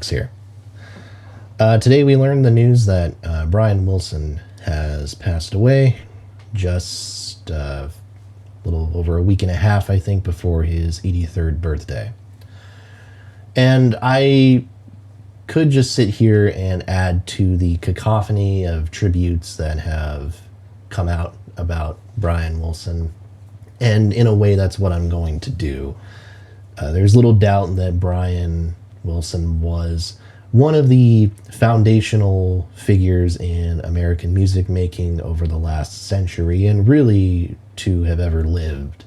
Alex here. Today we learned the news that Brian Wilson has passed away just a little over a week and a half, I think, before his 83rd birthday. And I could just sit here and add to the cacophony of tributes that have come out about Brian Wilson. And in a way, that's what I'm going to do. There's little doubt that Brian Wilson was one of the foundational figures in American music making over the last century, and really to have ever lived.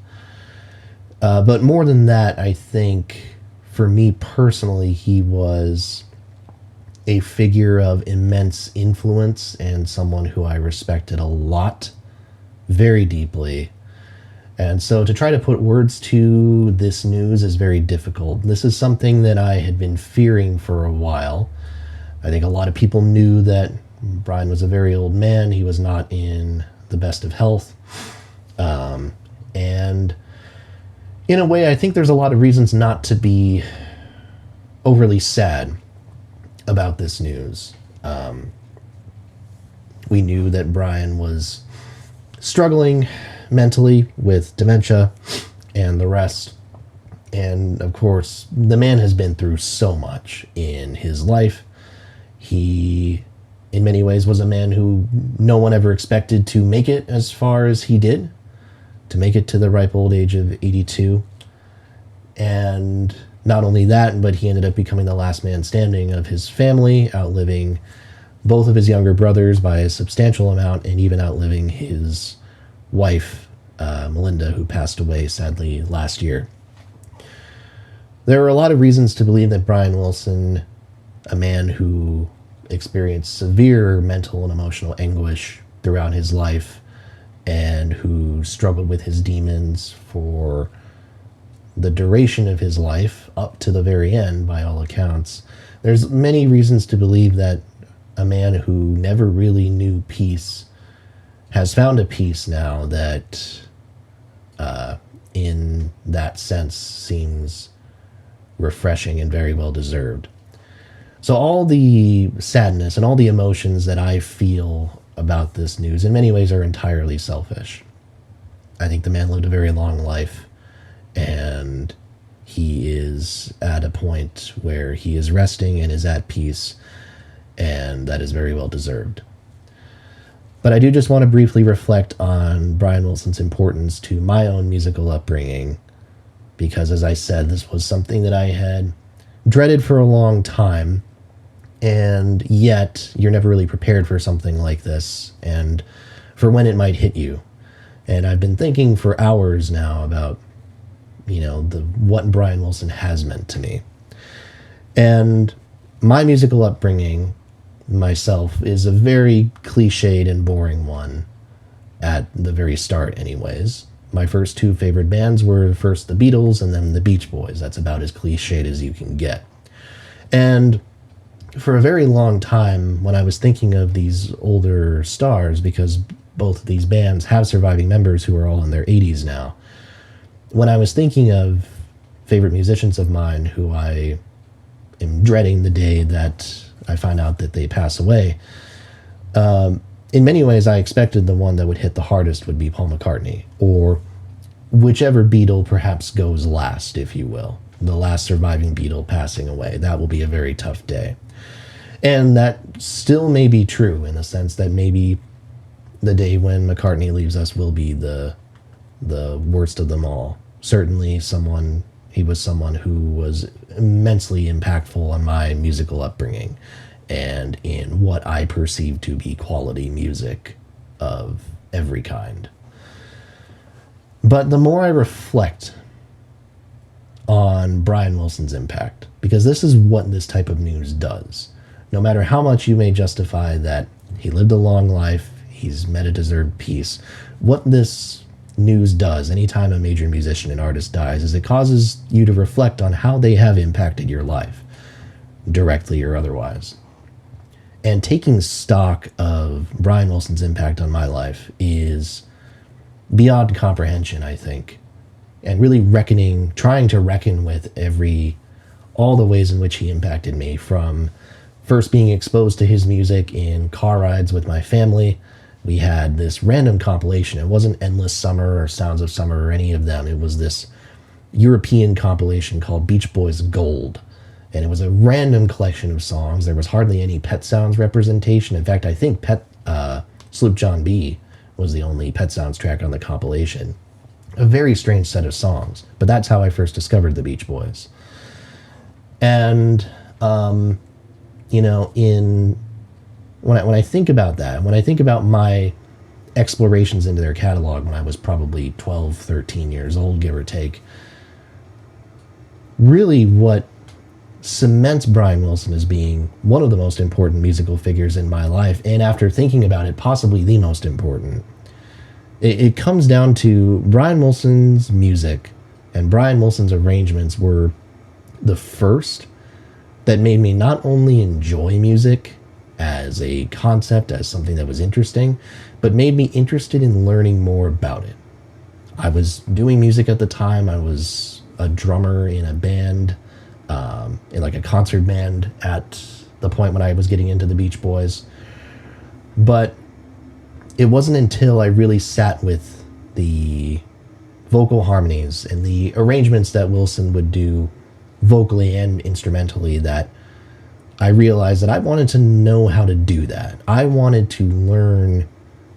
But more than that, I think, for me personally, he was a figure of immense influence and someone who I respected a lot, very deeply. And so to try to put words to this news is very difficult. This is something that I had been fearing for a while. I think a lot of people knew that Brian was a very old man. He was not in the best of health. And in a way, I think there's a lot of reasons not to be overly sad about this news. We knew that Brian was struggling mentally with dementia and the rest. And of course, the man has been through so much in his life. He, in many ways, was a man who no one ever expected to make it as far as he did, to make it to the ripe old age of 82. And not only that, but he ended up becoming the last man standing of his family, outliving both of his younger brothers by a substantial amount, and even outliving his wife, Melinda, who passed away sadly last year. There are a lot of reasons to believe that Brian Wilson, a man who experienced severe mental and emotional anguish throughout his life and who struggled with his demons for the duration of his life up to the very end, by all accounts, there's many reasons to believe that a man who never really knew peace has found a peace now that, in that sense, seems refreshing and very well deserved. So all the sadness and all the emotions that I feel about this news in many ways are entirely selfish. I think the man lived a very long life, and he is at a point where he is resting and is at peace, and that is very well deserved. But I do just want to briefly reflect on Brian Wilson's importance to my own musical upbringing, because, as I said, this was something that I had dreaded for a long time, and yet you're never really prepared for something like this and for when it might hit you. And I've been thinking for hours now about, what Brian Wilson has meant to me. And my musical upbringing myself is a very cliched and boring one, at the very start anyways. My first two favorite bands were first the Beatles and then the Beach Boys. That's about as cliched as you can get. And for a very long time, when I was thinking of these older stars, because both of these bands have surviving members who are all in their 80s now, when I was thinking of favorite musicians of mine who I am dreading the day that I find out that they pass away, in many ways I expected the one that would hit the hardest would be Paul McCartney, or whichever Beatle perhaps goes last, if you will. The last surviving Beatle passing away. That will be a very tough day. And that still may be true, in the sense that maybe the day when McCartney leaves us will be the worst of them all. Certainly he was someone who was immensely impactful on my musical upbringing and in what I perceive to be quality music of every kind. But the more I reflect on Brian Wilson's impact, because this is what this type of news does, no matter how much you may justify that he lived a long life, he's met a deserved peace, what this news does anytime a major musician and artist dies is it causes you to reflect on how they have impacted your life, directly or otherwise. And taking stock of Brian Wilson's impact on my life is beyond comprehension, I think. And really trying to reckon with every all the ways in which he impacted me, from first being exposed to his music in car rides with my family. We had this random compilation. It wasn't Endless Summer or Sounds of Summer or any of them. It was this European compilation called Beach Boys Gold. And it was a random collection of songs. There was hardly any Pet Sounds representation. In fact, I think Sloop John B was the only Pet Sounds track on the compilation. A very strange set of songs, but that's how I first discovered the Beach Boys. And, you know, when I think about that, when I think about my explorations into their catalog when I was probably 12, 13 years old, give or take, really what cements Brian Wilson as being one of the most important musical figures in my life, and after thinking about it, possibly the most important, it comes down to Brian Wilson's music and Brian Wilson's arrangements were the first that made me not only enjoy music as a concept, as something that was interesting, but made me interested in learning more about it. I was doing music at the time. I was a drummer in a band, in like a concert band at the point when I was getting into the Beach Boys. But it wasn't until I really sat with the vocal harmonies and the arrangements that Wilson would do vocally and instrumentally that I realized that I wanted to know how to do that. I wanted to learn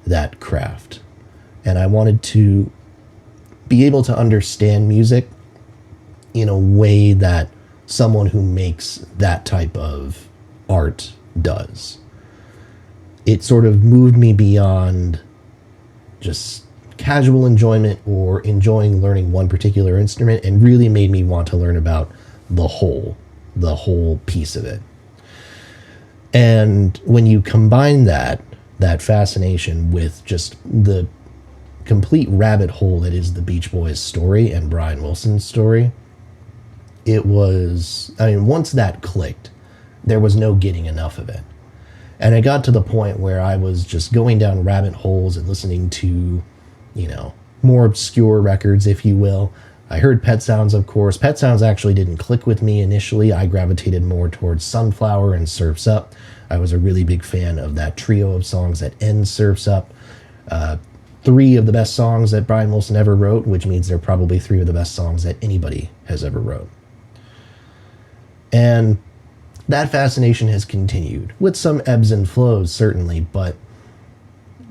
that craft. And I wanted to be able to understand music in a way that someone who makes that type of art does. It sort of moved me beyond just casual enjoyment or enjoying learning one particular instrument, and really made me want to learn about the whole piece of it. And when you combine that fascination with just the complete rabbit hole that is the Beach Boys story and Brian Wilson's story, it was, I mean, once that clicked, there was no getting enough of it. And it got to the point where I was just going down rabbit holes and listening to, you know, more obscure records, if you will. I heard Pet Sounds, of course. Pet Sounds actually didn't click with me initially. I gravitated more towards Sunflower and Surf's Up. I was a really big fan of that trio of songs that ends Surf's Up. 3 of the best songs that Brian Wilson ever wrote, which means they're probably 3 of the best songs that anybody has ever wrote. And that fascination has continued, with some ebbs and flows, certainly, but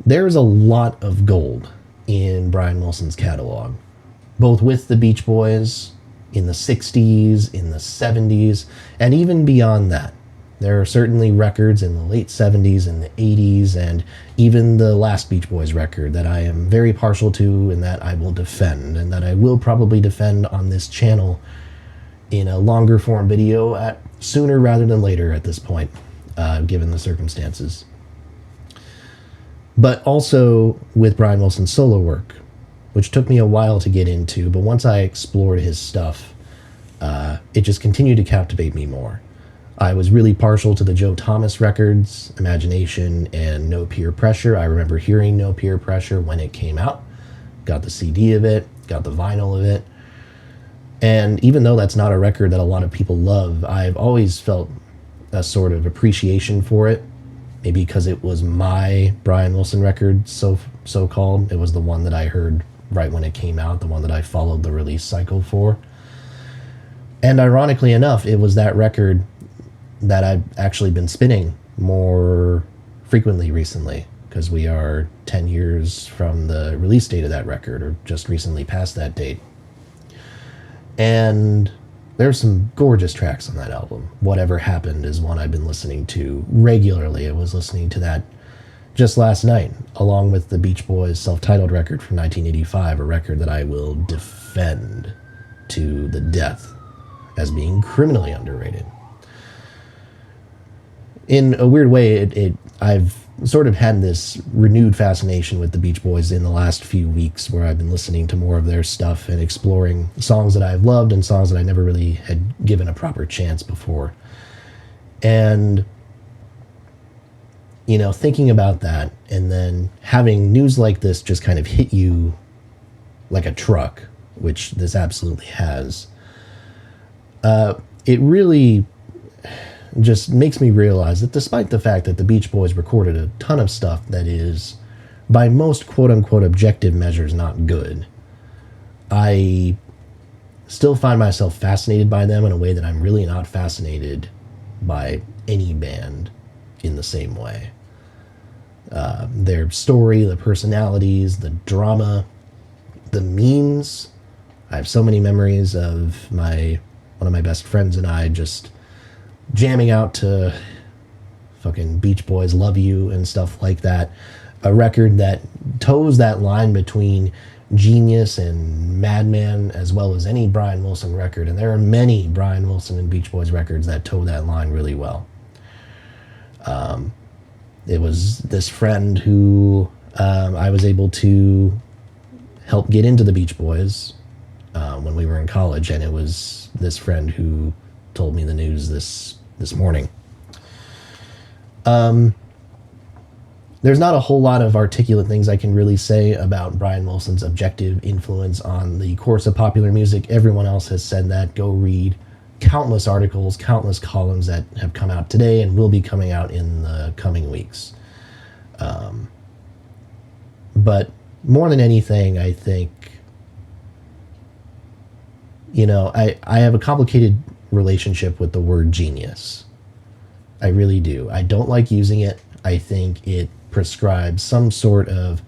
there's a lot of gold in Brian Wilson's catalog, both with the Beach Boys in the 60s, in the 70s, and even beyond that. There are certainly records in the late 70s and the 80s, and even the last Beach Boys record that I am very partial to and that I will defend, and that I will probably defend on this channel in a longer form video at sooner rather than later at this point, given the circumstances. But also with Brian Wilson's solo work, which took me a while to get into, but once I explored his stuff, it just continued to captivate me more. I was really partial to the Joe Thomas records, Imagination and No Peer Pressure. I remember hearing No Peer Pressure when it came out, got the CD of it, got the vinyl of it. And even though that's not a record that a lot of people love, I've always felt a sort of appreciation for it. Maybe because it was my Brian Wilson record, so-called. It was the one that I heard right when it came out, the one that I followed the release cycle for. And ironically enough, it was that record that I've actually been spinning more frequently recently, because we are 10 years from the release date of that record, or just recently past that date. And there's some gorgeous tracks on that album. Whatever Happened is one I've been listening to regularly. I was listening to that just last night, along with the Beach Boys' self-titled record from 1985, a record that I will defend to the death as being criminally underrated. In a weird way, I've sort of had this renewed fascination with the Beach Boys in the last few weeks, where I've been listening to more of their stuff and exploring songs that I've loved and songs that I never really had given a proper chance before. And, you know, thinking about that and then having news like this just kind of hit you like a truck, which this absolutely has, it really just makes me realize that despite the fact that the Beach Boys recorded a ton of stuff that is, by most quote-unquote objective measures, not good, I still find myself fascinated by them in a way that I'm really not fascinated by any band in the same way. Their story, the personalities, the drama, the memes. I have so many memories of one of my best friends and I just jamming out to fucking Beach Boys Love You and stuff like that. A record that toes that line between genius and madman as well as any Brian Wilson record. And there are many Brian Wilson and Beach Boys records that toe that line really well. It was this friend who I was able to help get into the Beach Boys when we were in college, and it was this friend who told me the news this morning. There's not a whole lot of articulate things I can really say about Brian Wilson's objective influence on the course of popular music. Everyone else has said that. Go read countless articles, countless columns that have come out today and will be coming out in the coming weeks. But more than anything, I think, I have a complicated relationship with the word genius. I really do. I don't like using it. I think it prescribes some sort of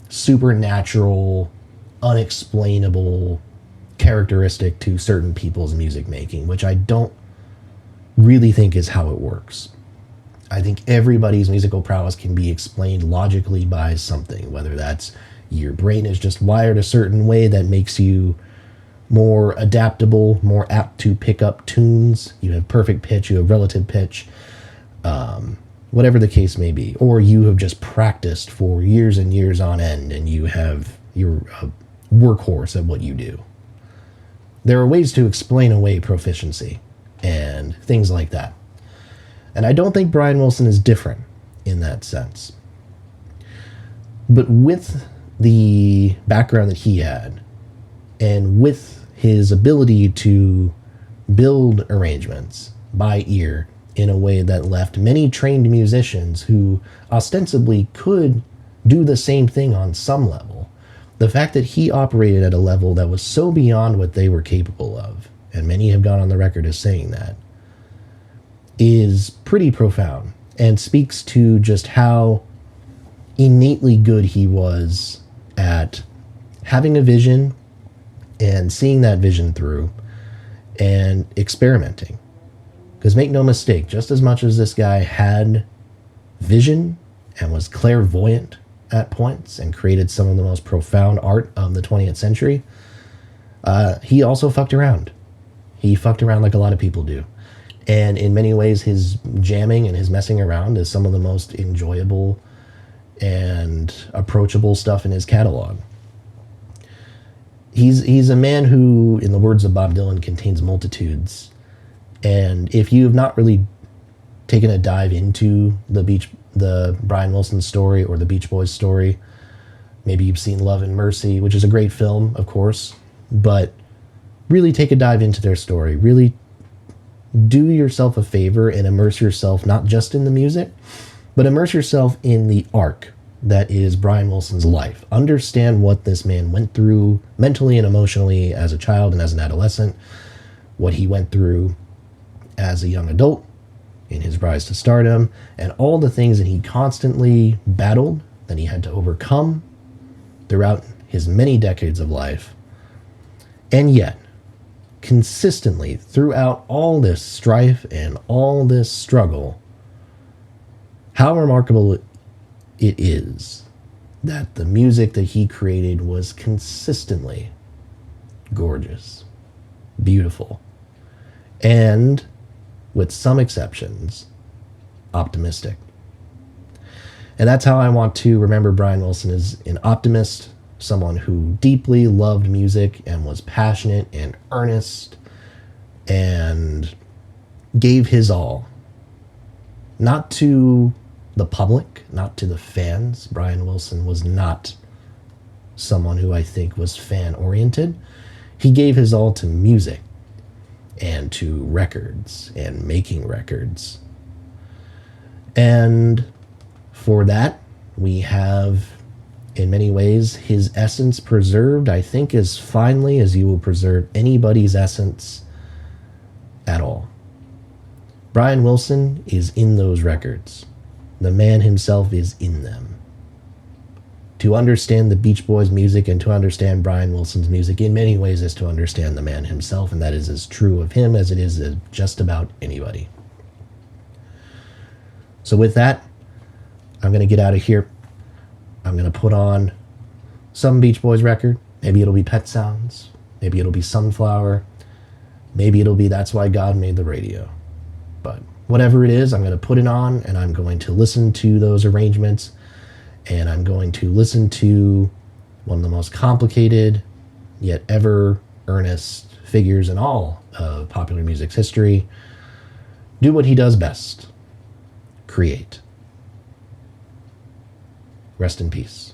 supernatural, unexplainable characteristic to certain people's music making, which I don't really think is how it works. I think everybody's musical prowess can be explained logically by something, whether that's your brain is just wired a certain way that makes you more adaptable, more apt to pick up tunes. You have perfect pitch, you have relative pitch, whatever the case may be. Or you have just practiced for years and years on end and you're a workhorse at what you do. There are ways to explain away proficiency and things like that. And I don't think Brian Wilson is different in that sense. But with the background that he had, and with his ability to build arrangements by ear in a way that left many trained musicians who ostensibly could do the same thing on some level, the fact that he operated at a level that was so beyond what they were capable of, and many have gone on the record as saying that, is pretty profound and speaks to just how innately good he was at having a vision and seeing that vision through and experimenting. Because make no mistake, just as much as this guy had vision and was clairvoyant at points and created some of the most profound art of the 20th century, he also fucked around. He fucked around like a lot of people do. And in many ways, his jamming and his messing around is some of the most enjoyable and approachable stuff in his catalog. He's a man who, in the words of Bob Dylan, contains multitudes. And if you have not really taken a dive into the Brian Wilson story or the Beach Boys story, maybe you've seen Love and Mercy, which is a great film, of course, but really take a dive into their story. Really do yourself a favor and immerse yourself not just in the music, but immerse yourself in the arc that is Brian Wilson's life. Understand what this man went through mentally and emotionally as a child and as an adolescent, what he went through as a young adult in his rise to stardom, and all the things that he constantly battled, that he had to overcome throughout his many decades of life. And yet, consistently throughout all this strife and all this struggle, how remarkable it is that the music that he created was consistently gorgeous, beautiful, and, with some exceptions, optimistic. And that's how I want to remember Brian Wilson, as an optimist, someone who deeply loved music and was passionate and earnest and gave his all. Not to the public, not to the fans. Brian Wilson was not someone who I think was fan-oriented. He gave his all to music. and to records and making records. And for that, we have, in many ways, his essence preserved, I think, as finely as you will preserve anybody's essence at all. Brian Wilson is in those records. The man himself is in them. To understand the Beach Boys music and to understand Brian Wilson's music in many ways is to understand the man himself, and that is as true of him as it is of just about anybody. So with that, I'm going to get out of here. I'm going to put on some Beach Boys record. Maybe it'll be Pet Sounds. Maybe it'll be Sunflower. Maybe it'll be That's Why God Made the Radio. But whatever it is, I'm going to put it on, and I'm going to listen to those arrangements, and I'm going to listen to one of the most complicated yet ever earnest figures in all of popular music's history do what he does best: create. Rest in peace.